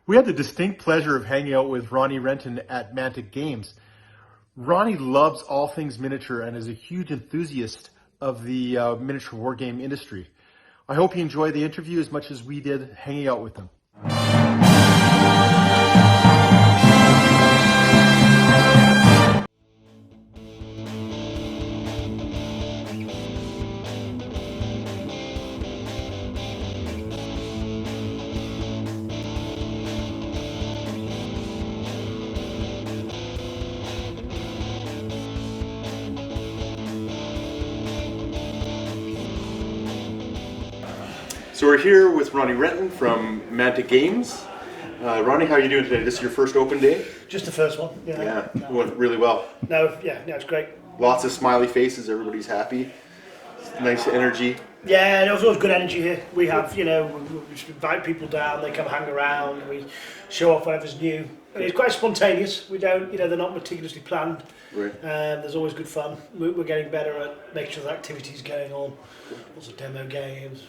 We had the distinct pleasure of hanging out with Ronnie Renton at Mantic Games. Ronnie loves all things miniature and is a huge enthusiast of the miniature wargame industry. I hope you enjoy the interview as much as we did hanging out with him. So we're here with Ronnie Renton from Mantic Games. Ronnie, how are you doing today? This is your first open day? Just the first one. Yeah, it went really well. No, it's great. Lots of smiley faces, everybody's happy. Nice energy. Yeah, there's always good energy here. We have, we just invite people down, they come hang around, we show off whatever's new. And it's quite spontaneous. We don't, they're not meticulously planned. Right. There's always good fun. We're getting better at making sure the activity's going on. Lots of demo games.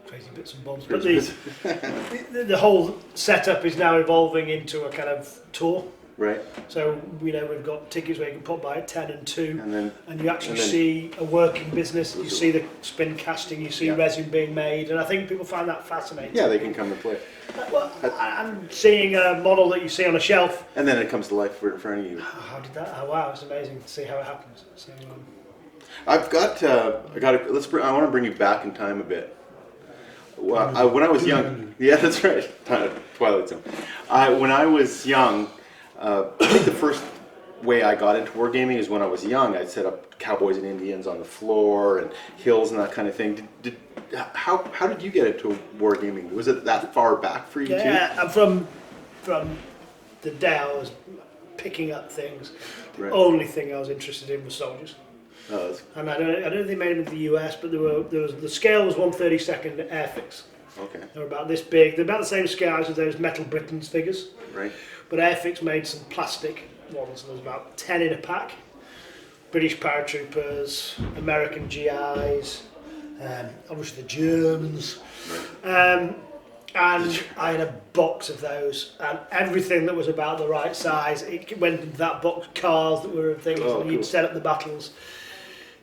Crazy bits and bobs, but the whole setup is now evolving into a kind of tour. Right. So we've got tickets where you can pop by at 10 and 2, and you actually and then see a working business. You see the spin casting, you see resin being made, and I think people find that fascinating. Yeah, they can come and play. Well, I'm seeing a model that you see on a shelf, and then it comes to life in front of you. How did that? Oh, wow, it's amazing to see how it happens. So, I want to bring you back in time a bit. Well, when I was young, yeah, that's right, Twilight Zone. When I was young, I think the first way I got into wargaming is when I was young. I'd set up cowboys and Indians on the floor and hills and that kind of thing. How did you get into wargaming? Was it that far back for you too? Yeah, I'm from the day I was picking up things. The only thing I was interested in was soldiers. And I don't think they made them in the US, but the scale was 1/32 Airfix. Okay. They were about this big. They're about the same size as those Metal Britons figures. Right. But Airfix made some plastic ones, and there was about 10 in a pack. British paratroopers, American GIs, obviously the Germans. Right. And I had a box of those, and everything that was about the right size, it went into that box. Cars that were things, and you'd set up the battles.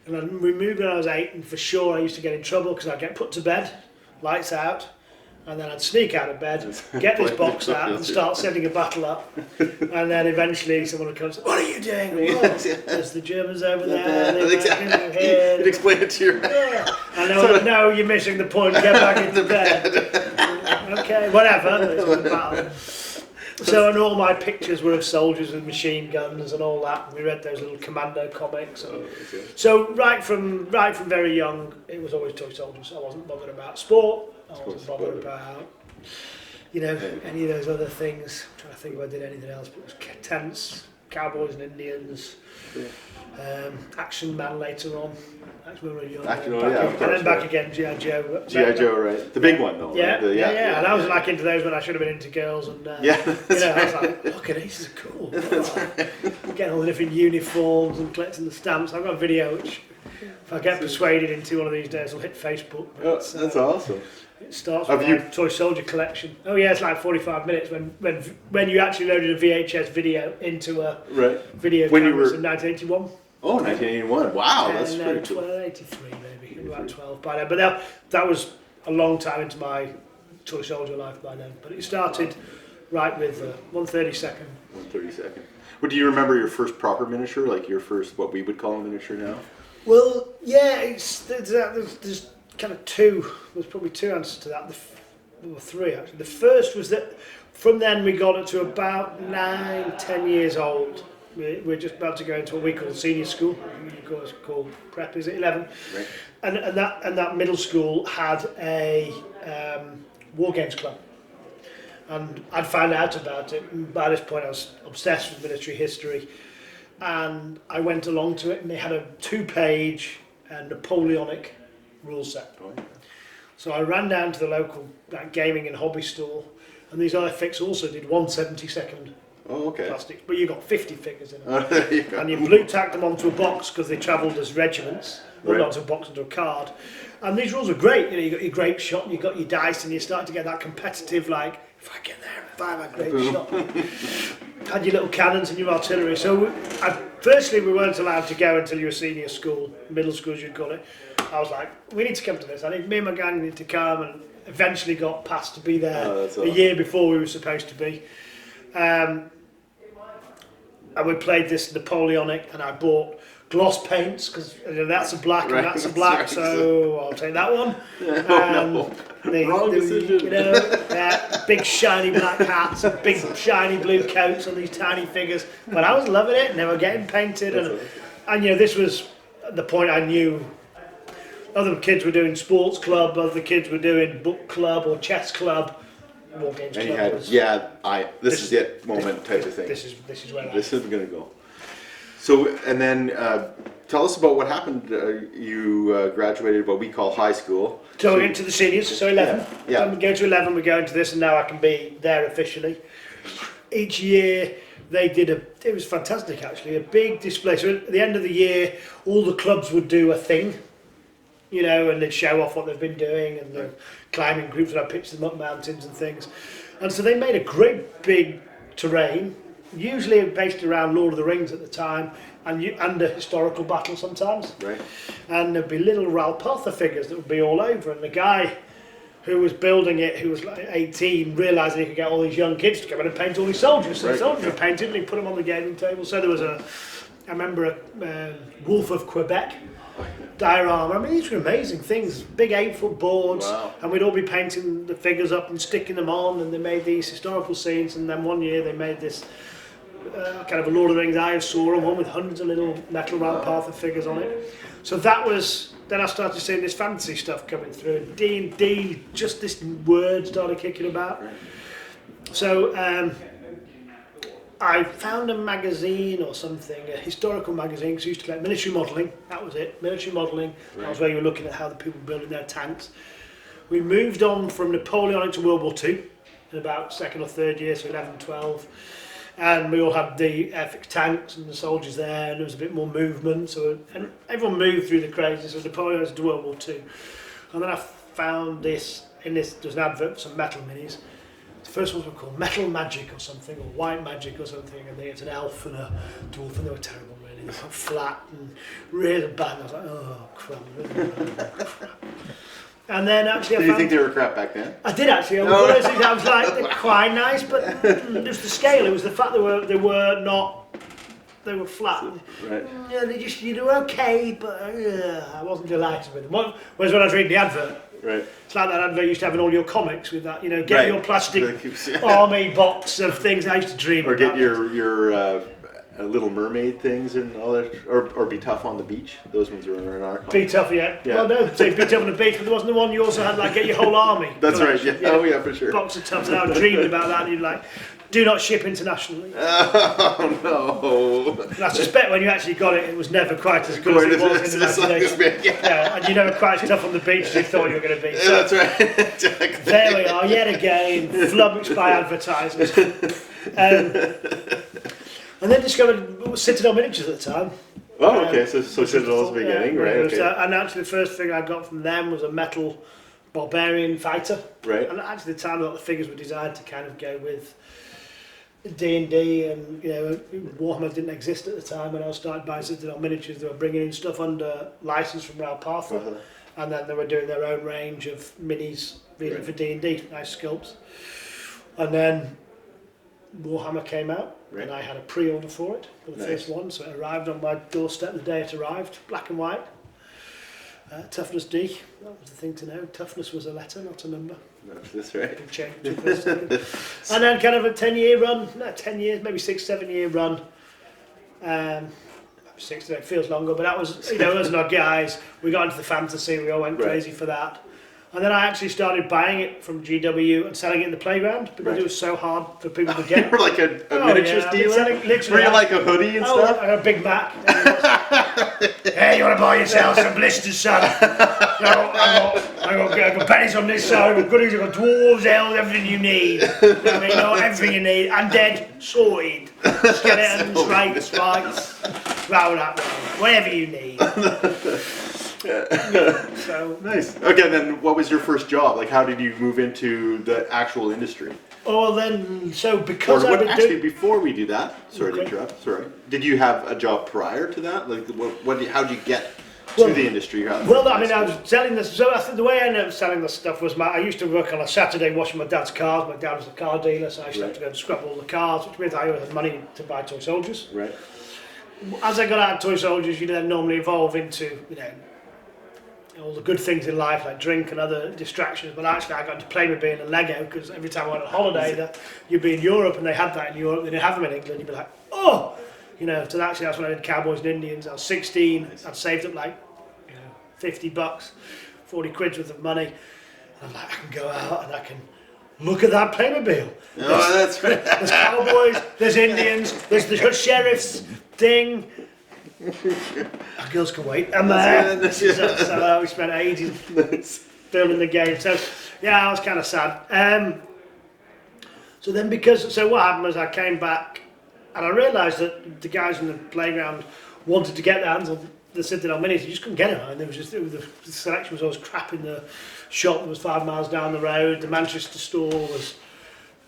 And we moved when I was 8, and for sure I used to get in trouble because I'd get put to bed, lights out, and then I'd sneak out of bed, get this box out, and start setting a battle up. And then eventually someone would come and say, "What are you doing?" "Oh, there's the Germans over there. Exactly. You'd explain it to your... Yeah. And I went, "No, you're missing the point. Get back into bed." Okay, whatever. So, and all my pictures were of soldiers with machine guns and all that. We read those little commando comics. So right from very young, it was always toy soldiers. I wasn't bothered about sport. I wasn't bothered about, any of those other things. I'm trying to think if I did anything else, but it was tents, cowboys and Indians, Action Man later on. That's when we were young. And then back again, G.I. Joe. G.I. Joe, right. The big one, though. Yeah, right? Yeah. And I was like into those when I should have been into girls. And I was like, look at these, are cool. Getting all the different uniforms and collecting the stamps. I've got a video which, if I get persuaded into one of these days, will hit Facebook. That's awesome. It starts with my toy soldier collection. Oh yeah, it's like 45 minutes when you actually loaded a VHS video into a video camera in 1981. Oh, 1981. Wow, that's pretty cool. 83 maybe, about 12 by then. But that was a long time into my toy soldier life by then. But it started right with 1/32. 1/32. Well, do you remember your first proper miniature, like your first, what we would call a miniature now? Well, yeah, there's kind of two. There's probably two answers to that. There were three actually. The first was that from then we got it to about 9-10 years old. We're just about to go into what we call senior school. You guys call prep, is it 11? Right. And that middle school had a war games club. And I'd found out about it. And by this point I was obsessed with military history. And I went along to it, and they had a 2-page Napoleonic rule set. So I ran down to the local gaming and hobby store, and these iFix also did 1/72 plastic, but you got 50 figures in them. And you blue tacked them onto a box because they travelled as regiments, not onto a box, onto a card. And these rules were great. You got your grape shot, and you got your dice, and you start to get that competitive, like, if I get there, bang, that great shot. Had your little cannons and your artillery. So firstly, we weren't allowed to go until you were senior school, middle school as you'd call it. I was like, we need to come to this. Me and my gang need to come, and eventually got passed to be there a year before we were supposed to be. And we played this Napoleonic, and I bought gloss paints because that's a black and that's a black, so I'll take that one. Wrong decision. Big shiny black hats, and big shiny blue coats on these tiny figures. But I was loving it, and they were getting painted, and this was the point I knew. Other kids were doing sports club, other kids were doing book club or chess club. War games and club. you had, this is it moment type of thing. This is where this is going to go. So, and then tell us about what happened. You graduated what we call high school. So we into the seniors, so 11. Yeah. When we go to 11, we go into this, and now I can be there officially. Each year they did it was fantastic actually, a big display. So at the end of the year, all the clubs would do a thing, and they'd show off what they've been doing, and the climbing groups, and I pitched them up mountains and things. And so they made a great big terrain, usually based around Lord of the Rings at the time, and a historical battle sometimes. Right. And there'd be little Ralpatha figures that would be all over, and the guy who was building it, who was like 18, realised he could get all these young kids to come in and paint all these soldiers. So the soldiers were painted, and he put them on the gaming table. So there was I remember a Wolf of Quebec diorama. I mean, these were amazing things, big 8-foot boards, and we'd all be painting the figures up and sticking them on, and they made these historical scenes. And then one year they made this kind of a Lord of the Rings Eye of Sauron, one with hundreds of little metal Ralpatha figures on it. So that was, then I started seeing this fantasy stuff coming through, and D&D, just this word started kicking about. So I found a magazine or something, a historical magazine, because I used to collect military modelling, that was it, military modelling. That was where you were looking at how the people were building their tanks. We moved on from Napoleonic to World War II in about second or third year, so 11, 12. And we all had the epic tanks and the soldiers there, and there was a bit more movement. And everyone moved through the crazy. So Napoleon was to World War II. And then I found there's an advert for some metal minis. The first ones were called Metal Magic or something, or White Magic or something, and it's an elf and a dwarf, and they were terrible really. They were flat and really bad. And I was like, oh crap. And then actually Did you think they were crap back then? I did actually. I was like, they're quite nice, but it was the scale. It was the fact they were flat. Right. Yeah, you do okay, but I wasn't delighted with them. Whereas when I was reading the advert, right. It's like that advert you used to have in all your comics with that, get your plastic Yeah. army box of things I used to dream or about. Or get your Little Mermaid things and all that, or Be Tough on the Beach. Those ones are in our comics. Be Tough, yeah. Well, no, say Be Tough on the Beach, but there wasn't the one you also had, like, get your whole army. That's right, yeah. Oh, yeah, for sure. Box of tubs, and I dreamed about that, and you'd like, do not ship internationally. Oh, no. And I suspect when you actually got it, it was never quite as good as it was in imagination. Yeah. And you never quite as tough on the beach as you thought you were going to be. So that's right. Exactly. There we are, yet again, flummoxed by advertisers. And then discovered Citadel Miniatures at the time. Oh, okay, so Citadel's beginning, right? Okay. And actually the first thing I got from them was a metal barbarian fighter. Right. And actually at the time a lot of the figures were designed to kind of go with D&D, and Warhammer didn't exist at the time when I started buying Citadel Miniatures. They were bringing in stuff under license from Ralpatha, and then they were doing their own range of minis really for D&D, nice sculpts. And then Warhammer came out, and I had a pre-order for it, for the first one, so it arrived on my doorstep the day it arrived, black and white. Toughness D, that was the thing to know. Toughness was a letter, not a number. That's right. Big change. And then kind of a 10-year run, not 10 years, maybe 6-7 year run. 6, it feels longer, but that was, us and our guys, we got into the fantasy, we all went crazy for that. And then I actually started buying it from GW and selling it in the playground because it was so hard for people to get. You were like a miniatures dealer? Were you like a hoodie and stuff? I got a Big Mac. Hey, you want to buy yourself some blisters, son? I got pennies on this side, I've got goodies, I've got dwarves, elves, everything you need. Everything you need. Undead, sorted. Skeletons, spikes, roll up, whatever you need. So nice. Okay, then what was your first job? Like, how did you move into the actual industry? Oh, well then, so because Or I've been actually, doing... before we do that, sorry to Okay. interrupt. Sorry. Did you have a job prior to that? Like, how did you get Well- to the industry? Well, I mean, I was selling this. So I think the way I ended up selling this stuff was I used to work on a Saturday washing my dad's cars. My dad was a car dealer, so I used to have to go and scrub all the cars, which means I always had money to buy toy soldiers. Right. As I got out of toy soldiers, you then normally evolve into, all the good things in life like drink and other distractions. But actually, I got into Playmobil and Lego because every time I went on holiday, you'd be in Europe and they had that in Europe, they didn't have them in England. You'd be like, oh, so actually that's when I did Cowboys and Indians. I was 16. I'd saved up like $50, 40 quid worth of money. And I'm like, I can go out and I can look at that Playmobil. Oh, that's right. There's cowboys, there's Indians, there's the sheriff's thing. Our girls can wait. And so we spent ages building the game. So yeah, I was kind of sad. So what happened was I came back and I realised that the guys in the playground wanted to get their hands on the Citadel Minis. You just couldn't get them. And the selection was always crap in the shop that was 5 miles down the road. The Manchester store was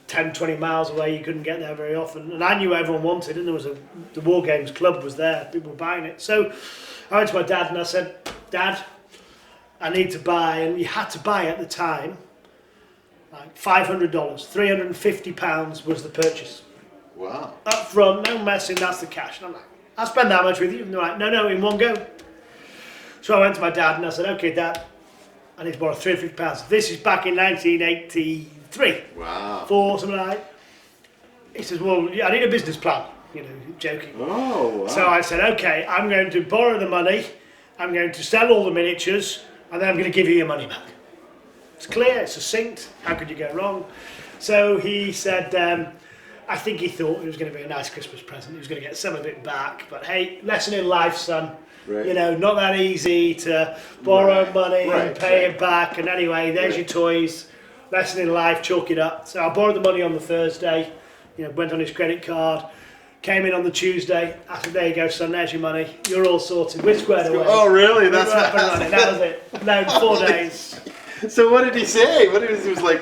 10, 20 miles away. You couldn't get there very often. And I knew everyone wanted, and there was the War Games Club was there. People were buying it. So I went to my dad and I said, Dad, I need to buy, and you had to buy at the time, like $500, £350 was the purchase. Wow. Up front, no messing, that's the cash. And I'm like, I'll spend that much with you. And they're like, no, in one go. So I went to my dad and I said, okay, Dad, I need to borrow £350. This is back in 1983. Wow. 4, something like that. He says, well, I need a business plan. Joking. Oh, wow. So I said, okay, I'm going to borrow the money, I'm going to sell all the miniatures, and then I'm going to give you your money back. It's clear, it's succinct, how could you go wrong? So he said, I think he thought it was going to be a nice Christmas present. He was going to get some of it back. But hey, lesson in life, son. Right. Not that easy to borrow money and pay it back. And anyway, there's your toys. Lesson in life, chalk it up. So I borrowed the money on the Thursday. Went on his credit card. Came in on the Tuesday. I said, there you go, son. There's your money. You're all sorted. We're squared away. Oh, really? That's up and running. That was it. No, 4 days. So what did he say? He was like...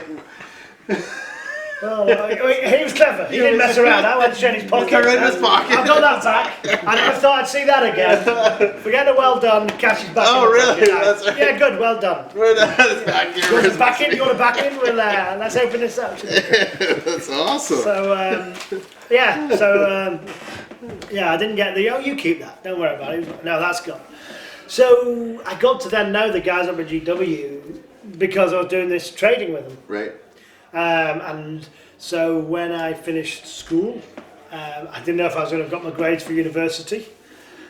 Oh, he was clever. He didn't mess around. I went straight in his pocket. Right in his pocket. I got that back. I never thought I'd see that again. Forget a well done. Cash is back. Oh, in really? That's right. Yeah, good. Well done. Back You want to back in? You want to back in? Well, let's open this up. That's awesome. So, I didn't get the, you keep that. Don't worry about it. No, that's gone. So I got to then know the guys up at GW because I was doing this trading with them. Right. And so when I finished school, I didn't know if I was going to have got my grades for university.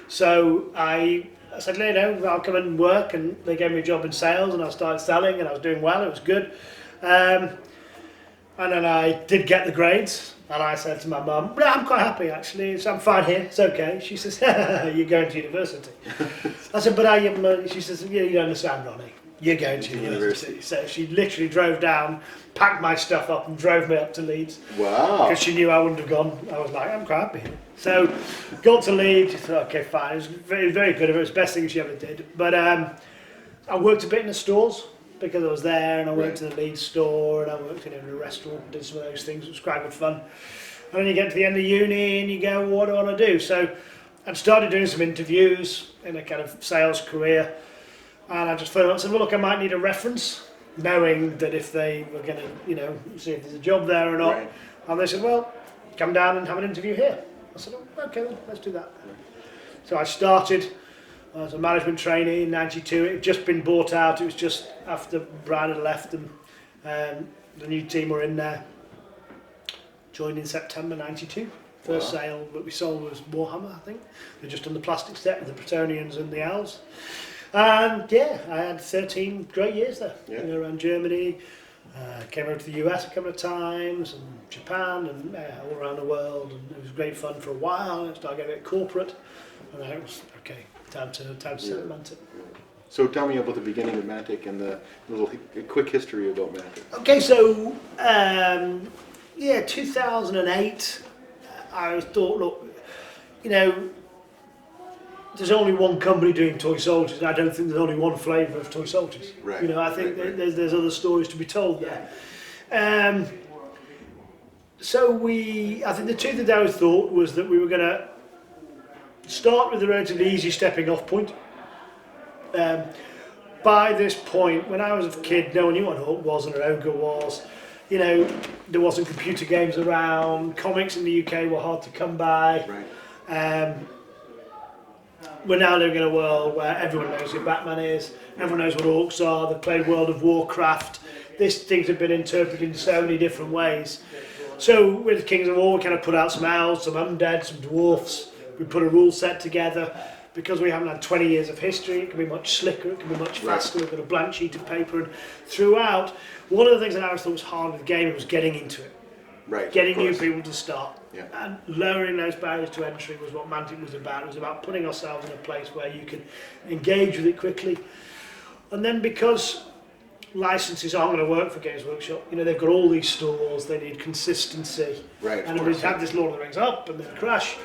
So I said, I'll come and work, and they gave me a job in sales, and I started selling, and I was doing well, it was good. And then I did get the grades, and I said to my mum, I'm quite happy actually, so I'm fine here, it's okay. She says, you're going to university. I said, but she says, you don't understand, Ronnie. You're going to university. So she literally drove down, packed my stuff up and drove me up to Leeds. Wow. Because she knew I wouldn't have gone. I was like, I'm quite happy. So got to Leeds, she thought, okay, fine. It was very, very good of her. It was the best thing she ever did. But I worked a bit in the stores because I was there, and I worked in the Leeds store, and I worked in a restaurant, did some of those things. It was quite good fun. And then you get to the end of uni and you go, well, what do I want to do? So I'd started doing some interviews in a kind of sales career. And I just phoned up and said, well, look, I might need a reference, knowing that if they were going to, see if there's a job there or not. Right. And they said, well, come down and have an interview here. I said, oh, okay, then, let's do that. So I started as a management trainee in 92. It had just been bought out. It was just after Brian had left, and the new team were in there. Joined in September 92. First sale that we sold was Warhammer, I think. They're just on the plastic set with the Bretonians and the Owls. And I had 13 great years there, around Germany, came over to the US a couple of times, and Japan, and all around the world, and it was great fun for a while. I started getting a bit corporate, and then it was, okay, time to set up Mantic. So tell me about the beginning of Mantic and the quick history about Mantic. Okay, so, 2008, I thought, look, there's only one company doing toy soldiers, and I don't think there's only one flavour of toy soldiers. Right. I think there's other stories to be told there. I think the two things I always thought was that we were going to start with a relatively easy stepping off point. By this point, when I was a kid, no one knew what an orc was and an ogre was. You know, there wasn't computer games around. Comics in the UK were hard to come by. Right. We're now living in a world where everyone knows who Batman is. Everyone knows what orcs are. They've played World of Warcraft. These things have been interpreted in so many different ways. So with Kings of War, we kind of put out some elves, some undead, some dwarfs. We put a rule set together. Because we haven't had 20 years of history, it can be much slicker, it can be much faster. We've got a blank sheet of paper, and throughout, one of the things that I always thought was hard with the game was getting into it. Right. Getting new people to start. Yeah. And lowering those barriers to entry was what Mantic was about. It was about putting ourselves in a place where you can engage with it quickly. And then because licenses aren't going to work for Games Workshop, you know, they've got all these stores, they need consistency. Right. And we've had this Lord of the Rings up and then crash.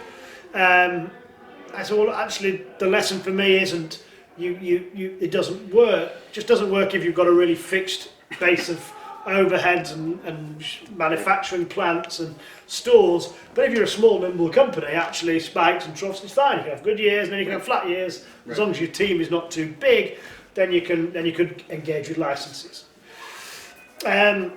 I said, well, actually, the lesson for me isn't it doesn't work. It just doesn't work if you've got a really fixed base of overheads and manufacturing plants and stores. But if you're a small, nimble company, actually, spikes and troughs is fine. You can have good years and then you can have flat years. As long as your team is not too big, then you could engage with licenses. And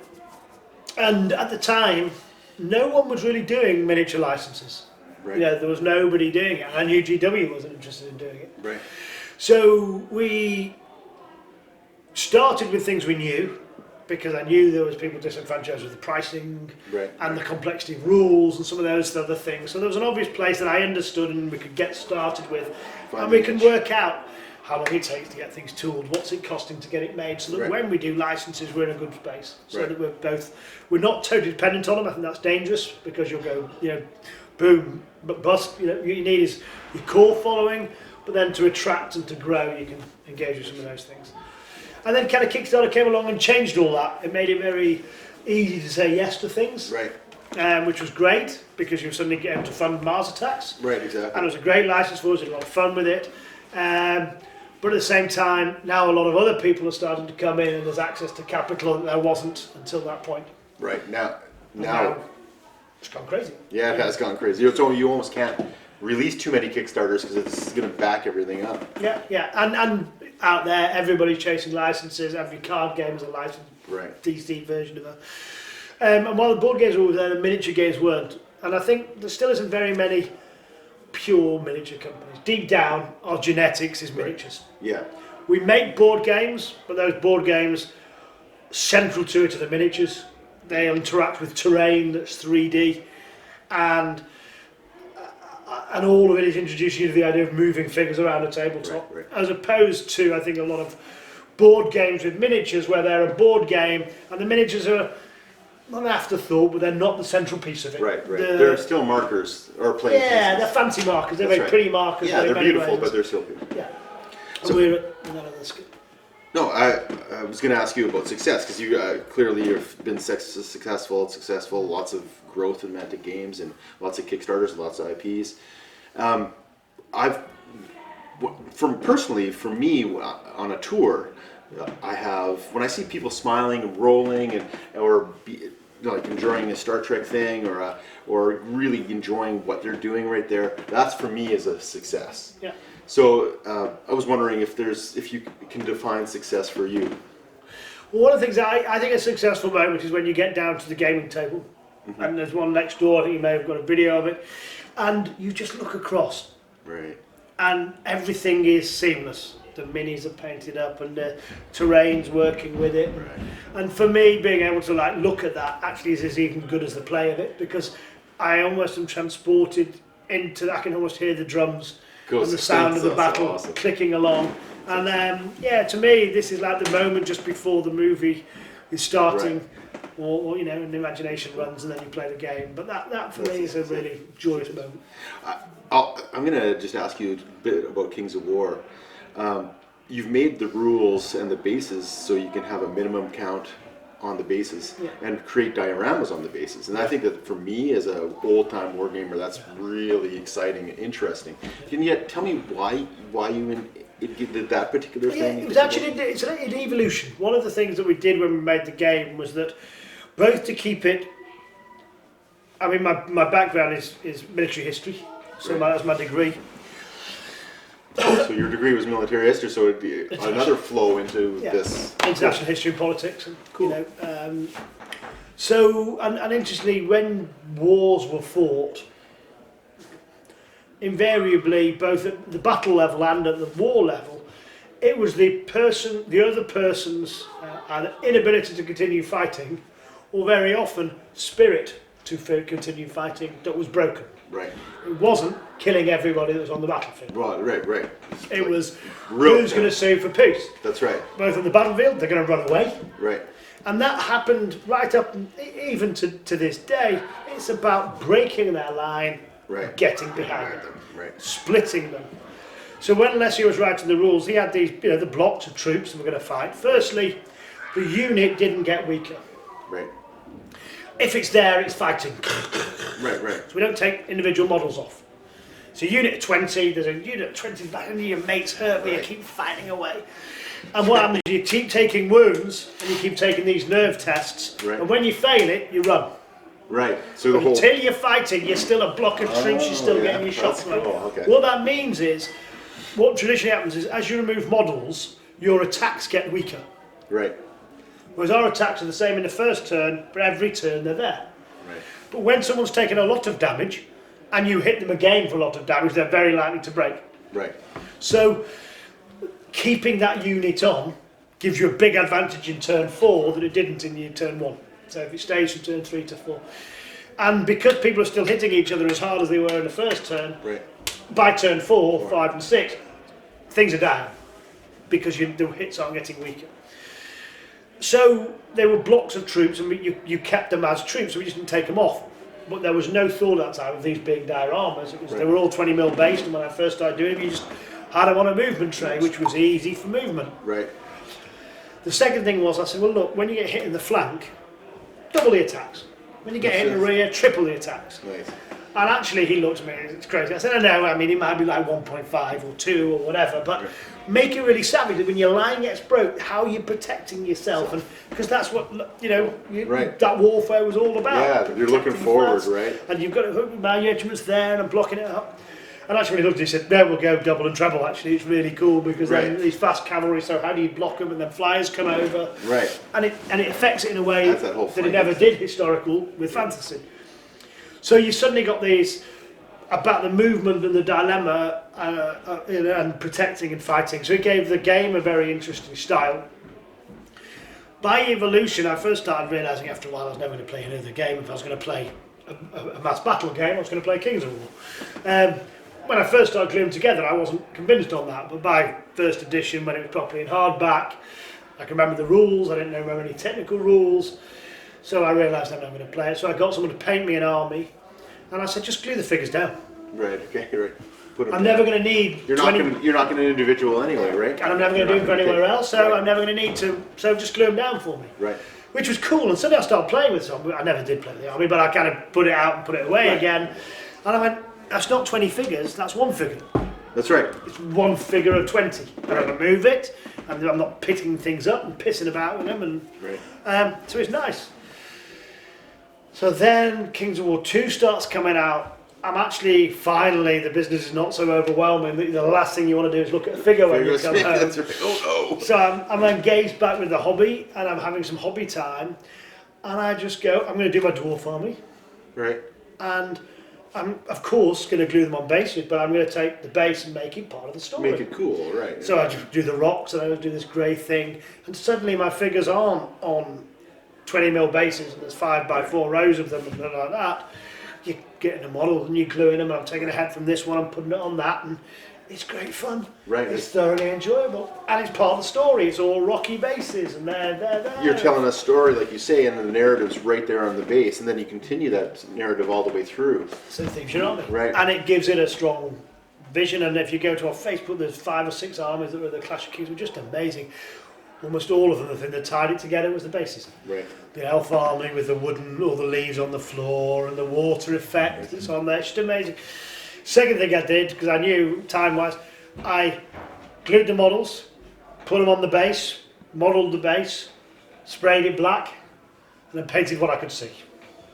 at the time, no one was really doing miniature licenses. Right. You know, there was nobody doing it. I knew GW wasn't interested in doing it. Right. So we started with things we knew, because I knew there was people disenfranchised with the pricing and the complexity of rules and some of those other things. So there was an obvious place that I understood and we could get started with. And we can work out how long it takes to get things tooled, what's it costing to get it made, so that when we do licenses, we're in a good space. So that we're not totally dependent on them. I think that's dangerous, because you'll go, you know, boom, but bust. You know, what you need is your core following, but then to attract and to grow, you can engage with some of those things. And then kind of Kickstarter came along and changed all that. It made it very easy to say yes to things, which was great, because you were suddenly getting to fund Mars Attacks. Right, exactly. And it was a great license for us, we had a lot of fun with it. But at the same time, now a lot of other people are starting to come in and there's access to capital that there wasn't until that point. Right, now it's gone crazy. Yeah, it has gone crazy. So you almost can't release too many Kickstarters because it's going to back everything up. Yeah. And out there, everybody's chasing licenses. Every card game is a licensed DC version of it. And while the board games were there, the miniature games weren't. And I think there still isn't very many pure miniature companies. Deep down, our genetics is miniatures. Yeah. We make board games, but those board games, central to it are the miniatures. They interact with terrain that's 3D, and all of it is introducing you to the idea of moving figures around a tabletop, as opposed to, I think, a lot of board games with miniatures where they're a board game and the miniatures are not an afterthought, but they're not the central piece of it. Right. They're still markers or playing pieces. They're fancy markers. They're very pretty markers. Yeah, they're beautiful, but they're still beautiful. Yeah. So we're at none of this. No, I was going to ask you about success, because you clearly have been successful, lots of growth in Mantic games and lots of Kickstarters, lots of IPs. For me, on a tour, I have, when I see people smiling and rolling or enjoying a Star Trek thing or really enjoying what they're doing right there, that's for me is a success. Yeah. So I was wondering if you can define success for you. Well, one of the things I think a successful moment is when you get down to the gaming table, and there's one next door. I think you may have got a video of it, and you just look across, and everything is seamless. The minis are painted up, and the terrain's working with it. And for me, being able to look at that actually is as even good as the play of it, because I almost am transported into. I can almost hear the drums. And the sound of the battle clicking along. And to me, this is like the moment just before the movie is starting, or and the imagination runs and then you play the game. But that for me is a really joyous moment. I'm going to just ask you a bit about Kings of War. You've made the rules and the bases so you can have a minimum count on the bases and create dioramas on the bases. And I think that for me as an old-time wargamer, that's really exciting and interesting. Can you tell me why you did that particular thing? It was actually it's an evolution. One of the things that we did when we made the game was that both to keep it I mean, my background is military history, so that's my degree. So your degree was military history, so it'd be another flow into this. International history and politics. And, cool. You know, so, and interestingly, when wars were fought, invariably, both at the battle level and at the war level, it was the other person's either inability to continue fighting, or very often spirit to continue fighting that was broken. Right. It wasn't killing everybody that was on the battlefield. Right. It was who's going to sue for peace. That's right. Both on the battlefield, they're going to run away. Right. And that happened right up, even to this day. It's about breaking their line, getting behind them, splitting them. So when Alessio was writing the rules, he had these, the blocks of troops that were going to fight. Firstly, the unit didn't get weaker. Right. If it's there, it's fighting. Right. So we don't take individual models off. So unit of 20, there's a unit of 20 back and your mate's hurt, but you keep fighting away. And what happens is you keep taking wounds and you keep taking these nerve tests, and when you fail it, you run. Right. So the whole... Until you're fighting, you're still a block of troops, you're still getting your shots. Cool. Okay. What that means is, what traditionally happens is, as you remove models, your attacks get weaker. Right. Whereas our attacks are the same in the first turn, but every turn they're there. Right. But when someone's taken a lot of damage, and you hit them again for a lot of damage, they're very likely to break. Right. So, keeping that unit on gives you a big advantage in turn 4 that it didn't in your turn 1. So if it stays from turn 3 to 4. And because people are still hitting each other as hard as they were in the first turn, by turn 4, 5 and 6, things are down. Because the hits aren't getting weaker. So there were blocks of troops, and you kept them as troops, so we just didn't take them off. But there was no thought at that time of these being dioramas. They were all 20mm based, and when I first started doing them, you just had them on a movement tray, which was easy for movement. Right. The second thing was, I said, well, look, when you get hit in the flank, double the attacks. When you get hit in the rear, triple the attacks. Nice. And actually, he looked at me, it's crazy. I said, I know, I mean, it might be like 1.5 or 2 or whatever, but make it really savvy that when your line gets broke, how you're protecting yourself. And because that's what, that warfare was all about. Yeah, you're looking forward, right? And you've got to hook my regiments there, and I'm blocking it up. And actually, when he looked at it, he said, no, we'll go double and treble, actually. It's really cool, because then these fast cavalry, so how do you block them? And then flyers come over. Right. And it affects it in a way that it never did historical with fantasy. So you suddenly got these about the movement and the dilemma and protecting and fighting. So it gave the game a very interesting style. By evolution, I first started realising after a while I was never going to play another game. If I was going to play a mass battle game, I was going to play Kings of War. When I first started gluing them together, I wasn't convinced on that. But by first edition, when it was properly in hardback, I can remember the rules. I didn't remember any technical rules. So I realised I'm not going to play it. So I got someone to paint me an army, and I said, just glue the figures down. Right. Okay. Right. I'm never going to need. You're not going to individual anyway, right? And I'm never going to do it for anywhere else. So I'm never going to need to. So just glue them down for me. Right. Which was cool. And suddenly I started playing with some. I never did play with the army, but I kind of put it out and put it away again. And I went, that's not 20 figures. That's one figure. That's right. It's one figure of 20. And I can move it, and I'm not pitting things up and pissing about with them. And so it's nice. So then Kings of War 2 starts coming out. I'm actually, finally, the business is not so overwhelming that the last thing you want to do is look at a figure when you come home. That's right. Oh no. So I'm engaged back with the hobby, and I'm having some hobby time. And I just go, I'm going to do my dwarf army. Right. And I'm, of course, going to glue them on bases, but I'm going to take the base and make it part of the story. Make it cool, right. So I just do the rocks, and I do this grey thing. And suddenly my figures aren't on 20mm bases, and there's 5x4 rows of them, and like that. You're getting a model and you're gluing them, and I'm taking a head from this one and putting it on that, and it's great fun. Right. It's thoroughly enjoyable, and it's part of the story. It's all rocky bases, and they're there. You're telling a story, like you say, and the narrative's right there on the base, and then you continue that narrative all the way through. So things you know, right? And it gives it a strong vision. And if you go to our Facebook, there's 5 or 6 armies that were the Clash of Kings, were just amazing. Almost all of them, the thing that tied it together was the bases. Right. The elf army with the wooden, all the leaves on the floor, and the water effect that's on there. It's just amazing. Second thing I did, because I knew time-wise, I glued the models, put them on the base, modelled the base, sprayed it black, and then painted what I could see.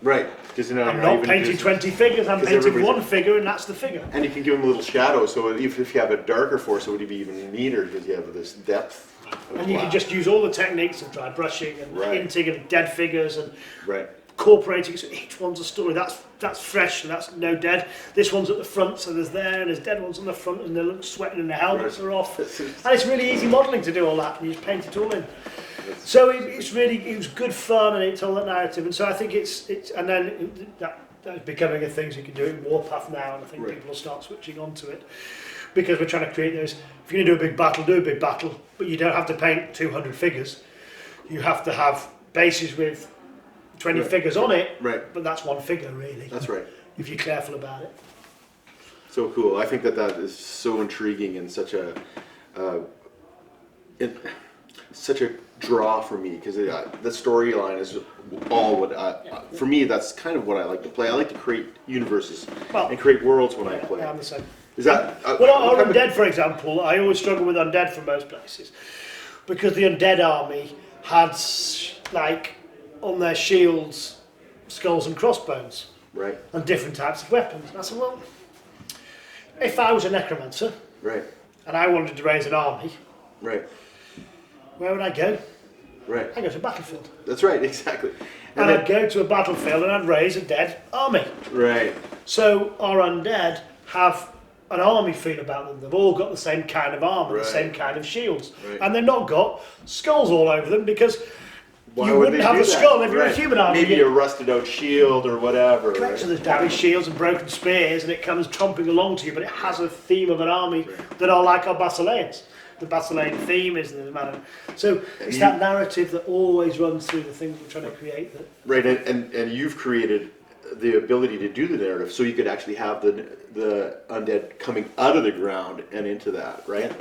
Right, because I'm not painting 20 figures, I'm painting one figure and that's the figure. And you can give them a little shadow, so if you have a darker force, it would be even neater because you have this depth. And you can just use all the techniques of dry brushing and hinting and dead figures and incorporating, so each one's a story. That's fresh, and that's no dead. This one's at the front, so there's dead ones on the front, and they look sweating and their helmets are off. And it's really easy modelling to do all that, and you just paint it all in. So it was good fun, and it told that narrative. And so I think it's and then that's becoming a thing. So you can do it in Warpath now, and I think people will start switching onto it because we're trying to create those. If you're going to do a big battle, but you don't have to paint 200 figures. You have to have bases with 20 figures on it, but that's one figure really. That's right. If you're careful about it. So cool. I think that is so intriguing and such a draw for me because the storyline is all what for me. That's kind of what I like to play. I like to create universes and create worlds when I play. Yeah, I'm the same. Is that well, on Undead, for example, I always struggle with Undead from most places because the Undead army had like on their shields skulls and crossbones, and different types of weapons. And I said, well, if I was a necromancer, and I wanted to raise an army, where would I go? I'd go to a battlefield. That's right, exactly. And I'd go to a battlefield and I'd raise a dead army. So our Undead have an army feel about them. They've all got the same kind of armour, the same kind of shields. And they've not got skulls all over them because you wouldn't have a skull if you're a human army. Maybe a rusted out shield or whatever. Correct, so there's damaged shields and broken spears and it comes tromping along to you, but it has a theme of an army that are like our Basileans. The Basilean theme is the manner. So it's that narrative that always runs through the things we're trying to create. And you've created the ability to do the narrative, so you could actually have the undead coming out of the ground and into that, right?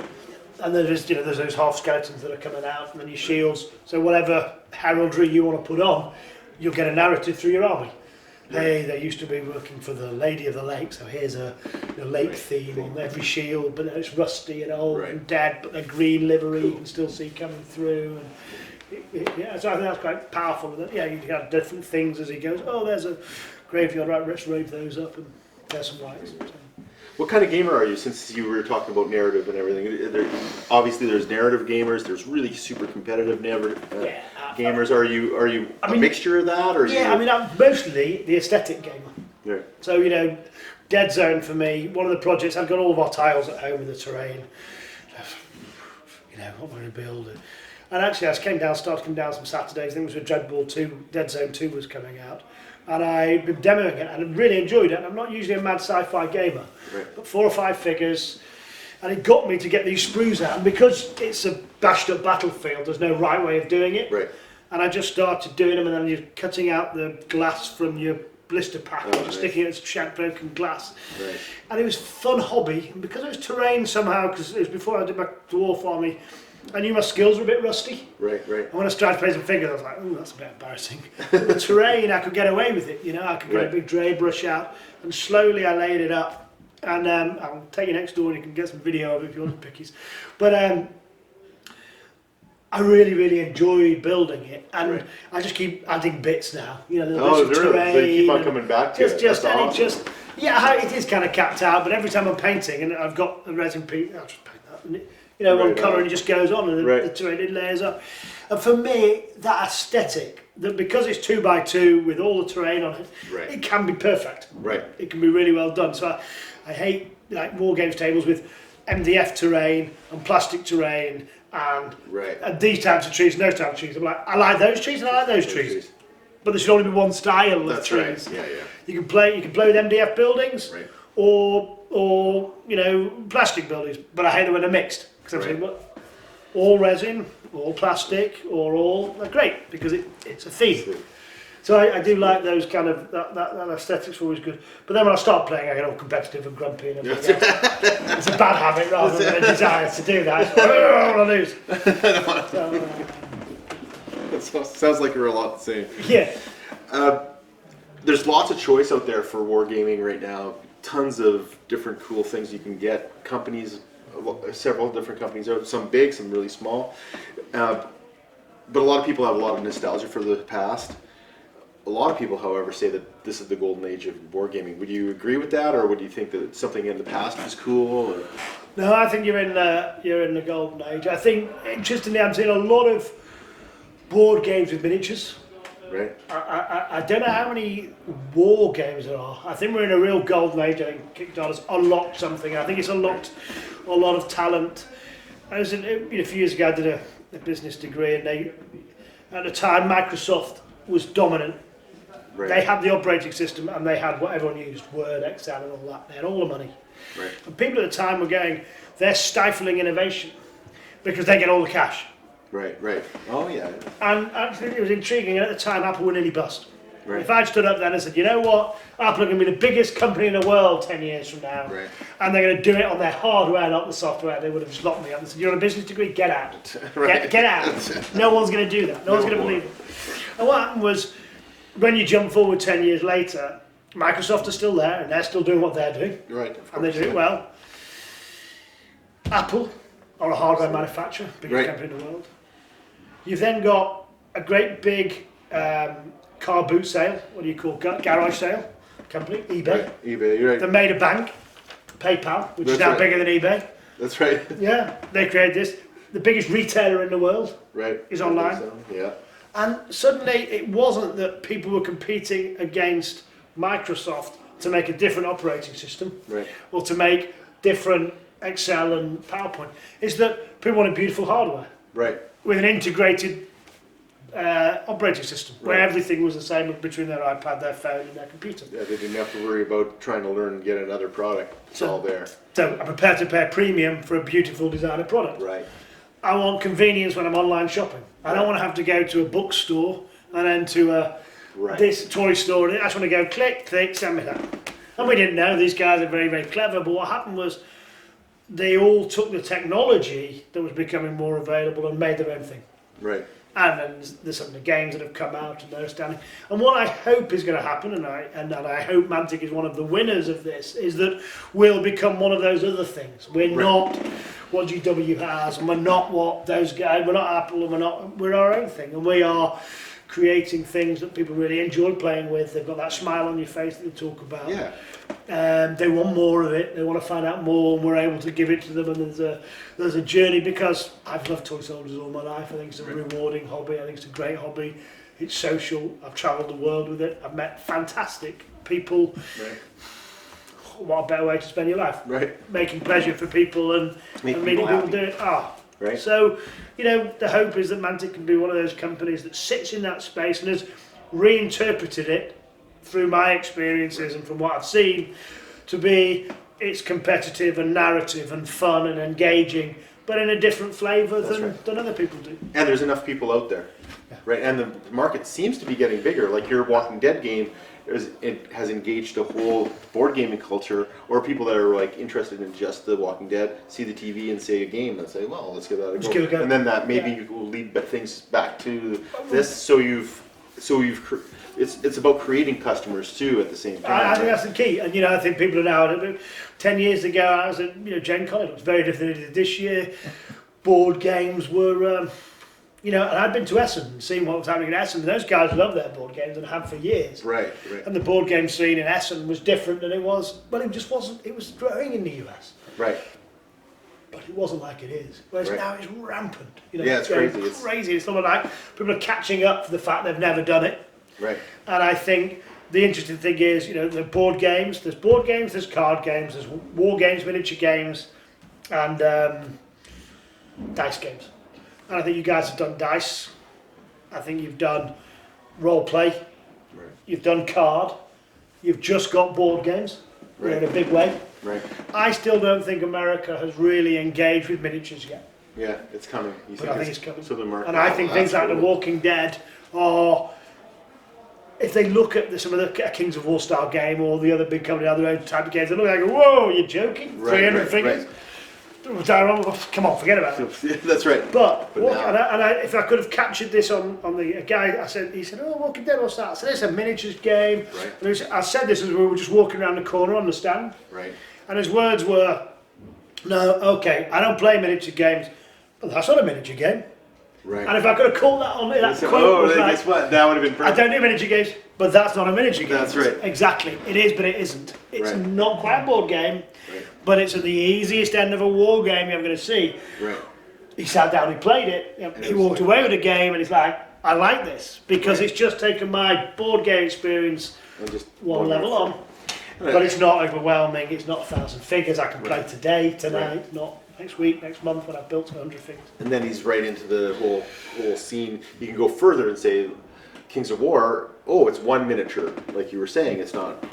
And there's those half skeletons that are coming out, and then your shields. So whatever heraldry you want to put on, you'll get a narrative through your army. Hey, they used to be working for the Lady of the Lake, so here's a lake theme on every shield, but it's rusty and old and dead, but they're green livery you can still see coming through. And so I think that's quite powerful. You can have different things as he goes. Oh, there's a graveyard, right? Let's raid those up, and there's some lights. So. What kind of gamer are you? Since you were talking about narrative and everything, obviously there's narrative gamers. There's really super competitive gamers. Are you a mixture of that, or? Yeah, I'm mostly the aesthetic gamer. So Dead Zone for me. One of the projects I've got all of our tiles at home in the terrain. What we're going to build. And actually, I started coming down some Saturdays. I think it was when Dreadball 2, Dead Zone 2 was coming out. And I've been demoing it and I really enjoyed it. And I'm not usually a mad sci-fi gamer, but 4 or 5 figures. And it got me to get these sprues out. And because it's a bashed up battlefield, there's no right way of doing it. And I just started doing them, and then you're cutting out the glass from your blister pack and sticking it as shattered broken glass. And it was a fun hobby. And because it was terrain somehow, because it was before I did my dwarf army, I knew my skills were a bit rusty. And when I started playing some figures, I was like, oh, that's a bit embarrassing. But the terrain, I could get away with it. I could get a big dray brush out, and slowly I laid it up. And I'll take you next door and you can get some video of it if you want some pickies. But I really, really enjoyed building it, and I just keep adding bits now. Terrain. So you keep on coming back to it. It is kind of capped out, but every time I'm painting, and I've got a resin piece, I'll just paint that. One colour and it just goes on, and the terrain it layers up. And for me, that aesthetic, that because it's 2x2 with all the terrain on it, it can be perfect. It can be really well done. So I hate wargames tables with MDF terrain and plastic terrain and these types of trees and those types of trees. I'm like, I like those trees and I like those trees. But there should only be one style of trees. You can play with MDF buildings or plastic buildings, but I hate them when they're mixed. Because I'm saying, all resin, all plastic, they're great because it's a theme. So I do like those kind of, that aesthetics are always good. But then when I start playing, I get all competitive and grumpy. And it's a bad habit rather than a desire to do that. I want to lose. Sounds like you're a lot the same. There's lots of choice out there for wargaming right now. Tons of different cool things you can get. Companies, several different companies, some big, some really small. But a lot of people have a lot of nostalgia for the past. A lot of people, however, say that this is the golden age of wargaming. Would you agree with that, or would you think that something in the past was cool? Or? No, I think you're in the golden age. I think, interestingly, I'm seeing a lot of board games with miniatures. Right. I don't know how many war games there are. I think we're in a real golden age. I think Kickstarter's unlocked something. I think it's unlocked a lot of talent. A few years ago, I did a business degree, and at the time, Microsoft was dominant. Right. They had the operating system, and they had what everyone used, Word, Excel, and all that. They had all the money. Right. And people at the time were going, they're stifling innovation because they get all the cash. Right, right. Oh, yeah. And actually, it was intriguing. At the time, Apple were nearly bust. Right. If I'd stood up then and said, you know what, Apple are going to be the biggest company in the world 10 years from now, Right. and they're going to do it on their hardware, not the software, they would have just locked me up and said, you're on a business degree, get out. Right. Get out. No one's going to do that. No one's going to believe it. And what happened was, when you jump forward 10 years later, Microsoft are still there, and they're still doing what they're doing. Right. And they do it well. Apple are a hardware manufacturer, biggest Right. company in the world. You've then got a great big car boot sale, what do you call garage sale company, eBay. Right. eBay, you're right. They made a bank, PayPal, which is That's now right. bigger than eBay. That's right. Yeah, they created this. The biggest retailer in the world Right. is online. Yeah. And suddenly it wasn't that people were competing against Microsoft to make a different operating system Right. or to make different Excel and PowerPoint. It's that people wanted beautiful hardware Right. with an integrated operating system where Right. everything was the same between their iPad, their phone, and their computer. Yeah, they didn't have to worry about trying to learn and get another product. It's all there. So I'm prepared to pay a premium for a beautiful designer product. Right. I want convenience when I'm online shopping. I don't want to have to go to a bookstore and then to Right. this toy store. I just want to go click, send me that. And we didn't know. These guys are very, very clever. But what happened was they all took the technology that was becoming more available and made their own thing. Right. And then there's some of the games that have come out and they're standing. And what I hope is going to happen, and I hope Mantic is one of the winners of this, is that we'll become one of those other things. We're not what GW has, and we're not what those guys, we're not Apple, and we're our own thing. And we are creating things that people really enjoy playing with. They've got that smile on your face that they talk about. Yeah. They want more of it. They want to find out more, and we're able to give it to them. And there's a journey, because I've loved toy soldiers all my life. I think it's a rewarding hobby. I think it's a great hobby. It's social. I've travelled the world with it. I've met fantastic people. Right. What a better way to spend your life? Right. Making pleasure for people and Make meeting people people do it. Right. So, the hope is that Mantic can be one of those companies that sits in that space and has reinterpreted it through my experiences and from what I've seen to be it's competitive and narrative and fun and engaging, but in a different flavour than other people do. And there's enough people out there. Yeah. Right. And the market seems to be getting bigger. Like your Walking Dead game it has engaged a whole board gaming culture, or people that are like interested in just the Walking Dead see the TV and say a game and say, well, let's give that a go. Give it a go. And then that maybe will lead things back to this. It's about creating customers too at the same time. I think that's the key, and I think people are now. 10 years ago, I was at Gen Con. It was very different than it did this year. Board games were, and I'd been to Essen and seen what was happening in Essen. And those guys love their board games and have for years. Right, right. And the board game scene in Essen was different than it was. Well, it just wasn't. It was growing in the US. Right. But it wasn't like it is. Whereas now it's rampant. Yeah, it's going crazy. Crazy. It's not like people are catching up for the fact they've never done it. Right. And I think the interesting thing is, the board games. There's board games. There's card games. There's war games, miniature games, and dice games. And I think you guys have done dice. I think you've done role play. Right. You've done card. You've just got board games. Right. In a big way. Right. I still don't think America has really engaged with miniatures yet. Yeah, it's coming. But I think it's coming. So the market. And I think things like The Walking Dead are, if they look at some of the Kings of War style game or the other big company, other own type of games, they look like, whoa, you're joking? Right, 300 figures? Come on, forget about it. That's right. But now- if I could have captured this on the guy, he said, oh, Walking Dead, what's that? I said, it's a miniatures game. Right. And I said this as we were just walking around the corner on the stand. Right. And his words were, no, okay, I don't play miniature games. But that's not a miniature game. Right. And if I could have called that on that So, quote, was guess what? That would have been I perfect. don't do miniature games, but that's not a miniature game. That's right. Exactly. It is, but it isn't. It's Right. not quite a board game, Right. but it's at the easiest end of a war game you're going to see. Right. He sat down, he played it, he walked away with a game, and he's like, I like this, because it's just taken my board game experience And just one level on. Right. But it's not overwhelming, it's not 1,000 figures I can play Right. today, tonight, Right. not next week, next month when I've built 100 figures. And then he's right into the whole scene. You can go further and say, Kings of War. Oh, it's one miniature, like you were saying. It's not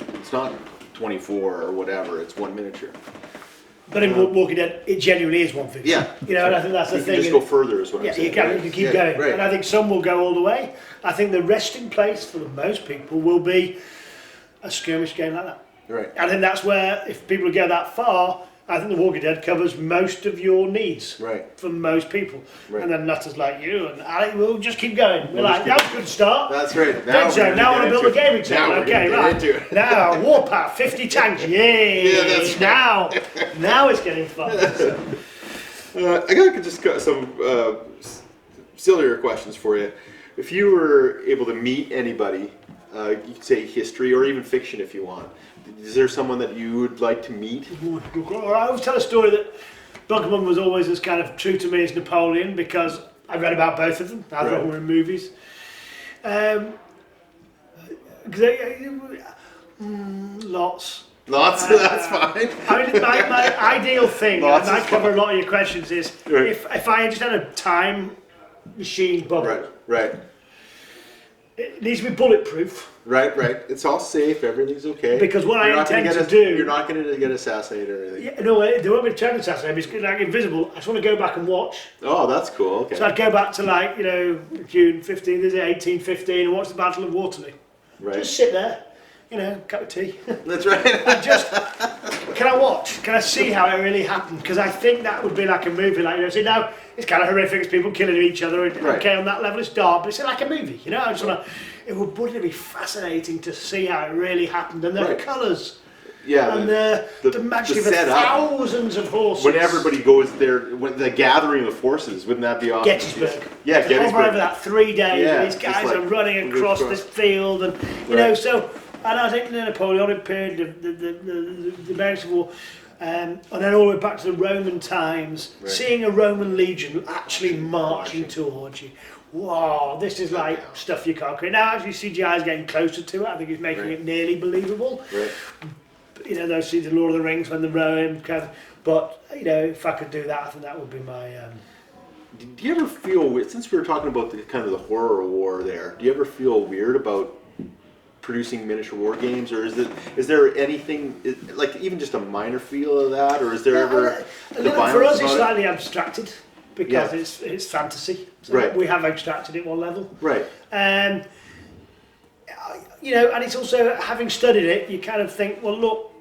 24 or whatever. It's one miniature. But in Walking Dead, it genuinely is one figure. Yeah. You know, and I think that's the You thing. can just go further, is what I'm Yeah, saying. you can, right? you can keep Yeah, going. Right. And I think some will go all the way. I think the resting place for the most people will be a skirmish game like that. Right. I think that's where, if people go that far, I think The Walking Dead covers most of your needs Right. for most people. Right. And then nutters like you and Ali will just keep going. We're We'll like, just that was a good start. That's right. Now, we're gonna now I want get to build into a it. gaming table. Now we're Okay, gonna right. get into it. Now, Warpath, 50 tanks. Yay! Yeah, that's right. Now it's getting fun. So. I got just got some sillier questions for you. If you were able to meet anybody, you could say history or even fiction if you want. Is there someone that you would like to meet? I always tell a story that Bugman was always as kind of true to me as Napoleon, because I read about both of them. I thought were in movies. Lots. Lots, that's fine. I mean, my ideal thing, and Lots I is might cover fine. a lot of your questions, is Right. if I just had a time machine bubble, Right. it needs to be bulletproof. Right. It's all safe. Everything's okay. Because what I You're not gonna intend get to do- you're not going to get assassinated or anything. Yeah, no, they won't be turned assassinated. It's like invisible. I just want to go back and watch. Oh, that's cool. Okay. So I'd go back to like, June 15, 1815 and watch the Battle of Waterloo. Right. Just sit there, cup of tea. That's right. Can I watch? Can I see how it really happened? Because I think that would be like a movie. Like, see, now it's kind of horrific. It's people killing each other. And, Right. Okay, on that level it's dark, but it's like a movie. I just want to. It would be fascinating to see how it really happened, and the Right. colours. Yeah. And the magic of setup. thousands of horses. When everybody goes there, when the gathering of forces, wouldn't that be awesome? Gettysburg. Yeah, To Gettysburg. hover over that 3 days, Yeah, and these just guys like are running moving across across. this field, and Right. and I think the Napoleonic period, the American War, and then all the way back to the Roman times, Right. seeing a Roman legion actually marching towards you. Wow, this is like stuff you can't create. Now actually CGI is getting closer to it. I think it's making Right. it nearly believable. Right. Those scenes in Lord of the Rings when they're rowing, but if I could do that, I think that would be my. Do you ever feel, since we were talking about the kind of the horror war there, do you ever feel weird about producing miniature war games, or is there anything like even just a minor feel of that, or is there ever the For violence us, it's about it? slightly abstracted because Yeah. it's fantasy. So Right. we have abstracted it one level. Right. And it's also, having studied it, you kind of think, well, look,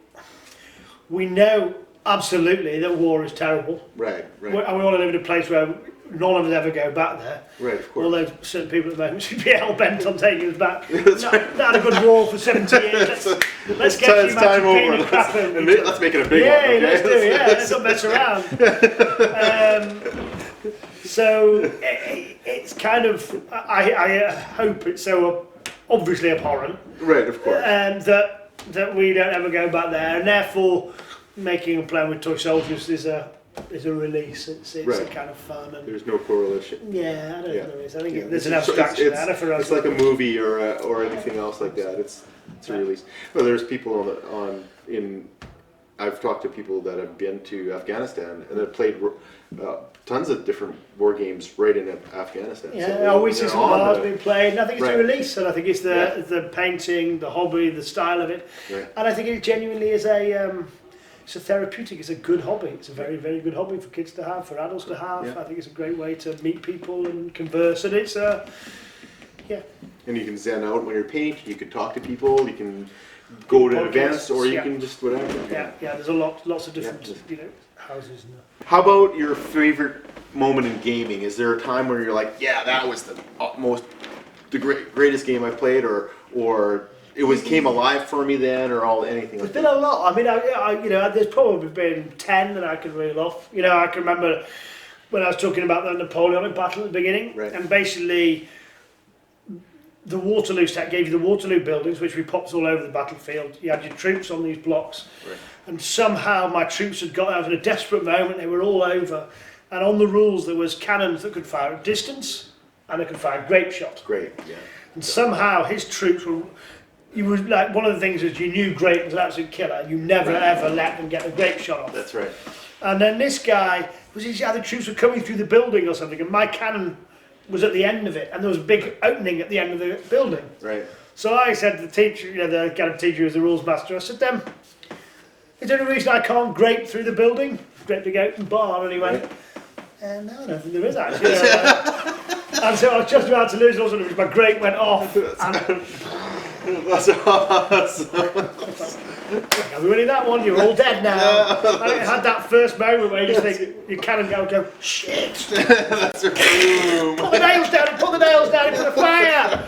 we know absolutely that war is terrible. Right. And we want to live in a place where none of us ever go back there. Right, of course. Although certain people at the moment should be hell bent on taking us back. That's not, right. not a good war for 70 years. Let's get it's you time back to over. and crap over each Let's other. make it a big Yeah, one. Okay? let's do it. Yeah, let's not mess around. So it's kind of, I hope it's so obviously abhorrent Right, of course. that we don't ever go back there, and therefore making and playing with toy soldiers is a release. It's Right. a kind of fun. And There's no correlation. yeah, I don't know. I think Yeah. there's an It's- abstraction it's- there for us. It's like a movie or anything else like that. It's a release. Well, there's people I've talked to people that have been to Afghanistan and have played tons of different war games right in Afghanistan. Yeah, So we see they're some of on ours the- being played, and I think it's Right. a release, and I think it's Yeah. the painting, the hobby, the style of it, Right. and I think it genuinely is it's a therapeutic, it's a good hobby, it's a very, very good hobby for kids to have, for adults to have. Yeah. I think it's a great way to meet people and converse, and it's And you can zen out when you're painting. You can talk to people. You can go to Podcasts, events, or you yeah. can just whatever. there's lots of different Yeah. houses and How about your favorite moment in gaming? Is there a time where you're like, yeah, that was the greatest game I played, or it came alive for me then, or anything There's like been that? a lot. I mean, there's probably been 10 that I can reel off. I can remember when I was talking about the Napoleonic battle at the beginning, Right. and basically the Waterloo set gave you the Waterloo buildings, which we popped all over the battlefield. You had your troops on these blocks, Right. and somehow my troops had got out in a desperate moment. They were all over, and on the rules there was cannons that could fire at distance, and they could fire grape shot. Great, yeah. And somehow his troops were. You were like, one of the things is you knew grape was an absolute killer. You never ever let them get the grape shot off. That's right. And then this guy was his other troops were coming through the building or something, and my cannon was at the end of it, and there was a big opening at the end of the building. Right. So I said to the teacher, you know, the kind of teacher who was the rules master, I said, is there any reason I can't grape through the building? Grape the open bar, and he went, no, I don't think there is actually. And so I was just about to lose, and all of a sudden my grape went off. That's awesome. Are we winning that one? You're all dead now. And it had that first moment where you just think, your cannon go, shit. That's a boom. Put the nails down, put the nails down into the fire.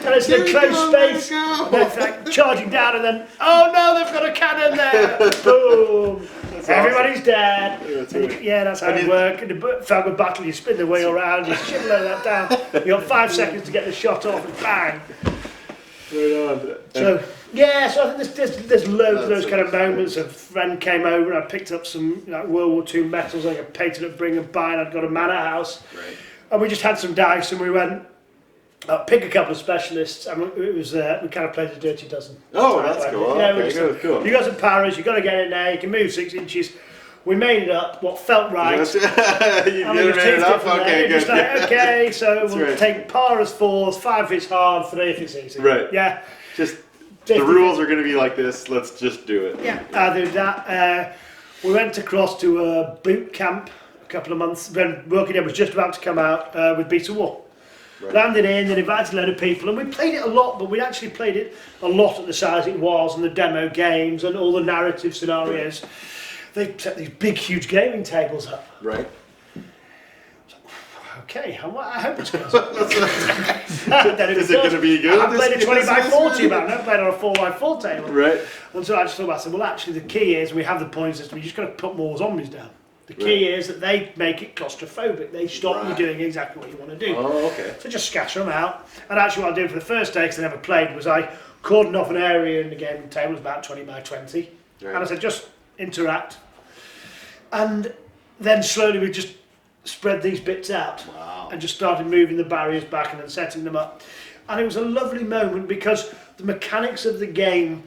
And it's in a closed space. And then it's like charging down, and then, oh no, they've got a cannon there. Boom. That's Everybody's dead. That's right. Yeah, that's how it works. In the Falcon battle, you spin the wheel around, you shit load that down. You got 5 seconds to get the shot off, and bang. Right on. So I think there's loads of those kind of moments. A friend came over and I picked up some World War II medals like I painted at Bring and Buy, and I'd got a manor house. Right. And we just had some dice and we went pick a couple of specialists, and it was we kind of played the Dirty Dozen. Oh, that's cool. Yeah, Okay, cool. You got some powers, you got to get in there, you can move 6 inches. We made it up, what felt right. You made it up? Okay, good. Just like, okay, so That's we'll right. take par as 4s, 5 if it's hard, 3 if it's easy. Right. Yeah. Just the rules are going to be like this. Let's just do it. Yeah, I did that. We went across to a boot camp a couple of months when Working Dead was just about to come out with Beats of War. Right. Landed in, and invited a load of people, and we played it a lot, but we actually played it a lot at the size it was, and the demo games, and all the narrative scenarios. They set these big, huge gaming tables up. Right. Okay, I hope it's good. Is it going to be good? I played a 20 by 40 man, I played on a 4 by 4 table. Right. And so I just thought about it, well actually the key is, we have the point system, you just got to put more zombies down. The key is that they make it claustrophobic, they stop you doing exactly what you want to do. Oh, okay. So just scatter them out. And actually what I did for the first day, because I never played, was I cordoned off an area in the gaming table, it was about 20 by 20. Right. And I said, just interact. And then slowly we just spread these bits out. Wow. And just started moving the barriers back and then setting them up. And it was a lovely moment because the mechanics of the game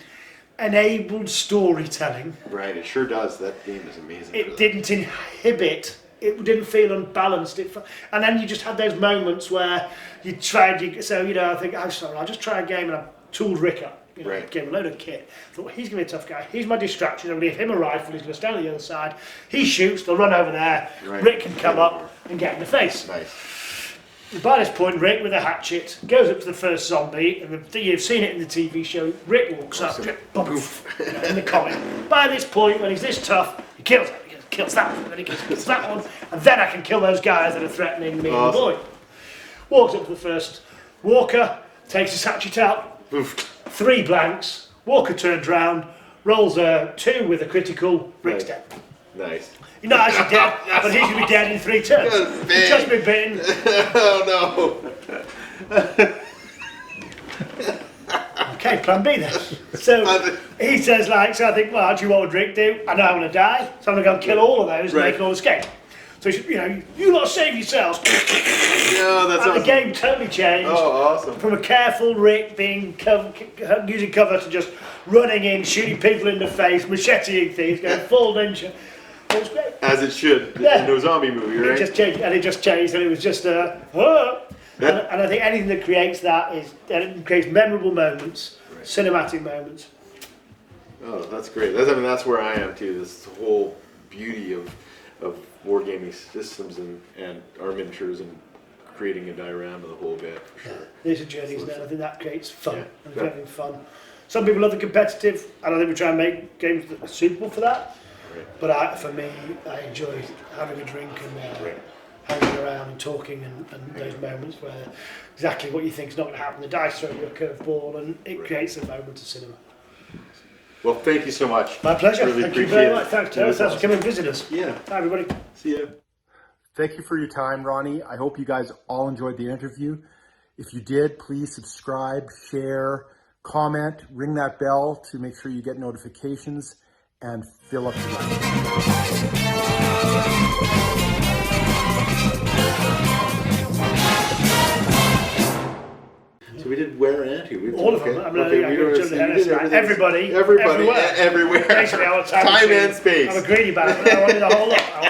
enabled storytelling. Right, it sure does. That game is amazing. It didn't inhibit, it didn't feel unbalanced. And then you just had those moments where you tried, I think, I'll just try a game, and I tooled Rick up. Right. Gave him a load of kit. Thought, well, he's going to be a tough guy. He's my distraction. I'll leave him a rifle. He's going to stand on the other side. He shoots. They'll run over there. Right. Rick can come up and get in the face. Nice. By this point, Rick with a hatchet goes up to the first zombie, and you've seen it in the TV show. Rick walks up, poof, in the comic. By this point, when he's this tough, he kills him. He kills that one, then he kills that one, and then I can kill those guys that are threatening me and the boy. Walks up to the first Walker, takes his hatchet out. Oof. 3 blanks, Walker turns round, rolls a 2 with a critical, Rick's dead. Nice. He's not actually dead, but he's going to be dead in 3 turns. He's just been bitten. Oh no. Okay, plan B then. So he says so I think, well, actually what would Rick do? I know I'm going to die, so I'm going to go and kill all of those and they can all escape. So you lot save yourselves. Yeah, that's And awesome. the game totally changed. Oh, awesome. From a careful Rick being using cover to just running in, shooting people in the face, macheteing things, going full ninja. It was great. As it should in a zombie movie, right? It just changed, and it was just and I think anything that creates that it creates memorable moments, cinematic moments. Oh, that's great. That's where I am too. This whole beauty of wargaming systems and our miniatures and creating a diorama the whole bit, for sure. These are journeys now. I think that creates fun and Yeah. having fun. Some people love the competitive, and I think we try and make games that are suitable for that. Right. But for me, I enjoy having a drink and hanging around and talking and those moments where exactly what you think is not going to happen. The dice throw you a curveball, and it creates a moment of cinema. Well, thank you so much. My pleasure. Really Thank you appreciate very it. much. Thanks, It was Teras. Thanks for awesome. coming and visiting us. Yeah. Bye, everybody. See ya. Thank you for your time, Ronnie. I hope you guys all enjoyed the interview. If you did, please subscribe, share, comment, ring that bell to make sure you get notifications, and fill up your life. So we did where and who? All of them. I mean, I jumped ahead of that. Everybody, everywhere. Basically, I was Time and space. I'm a greedy bastard. I wanted the whole lot.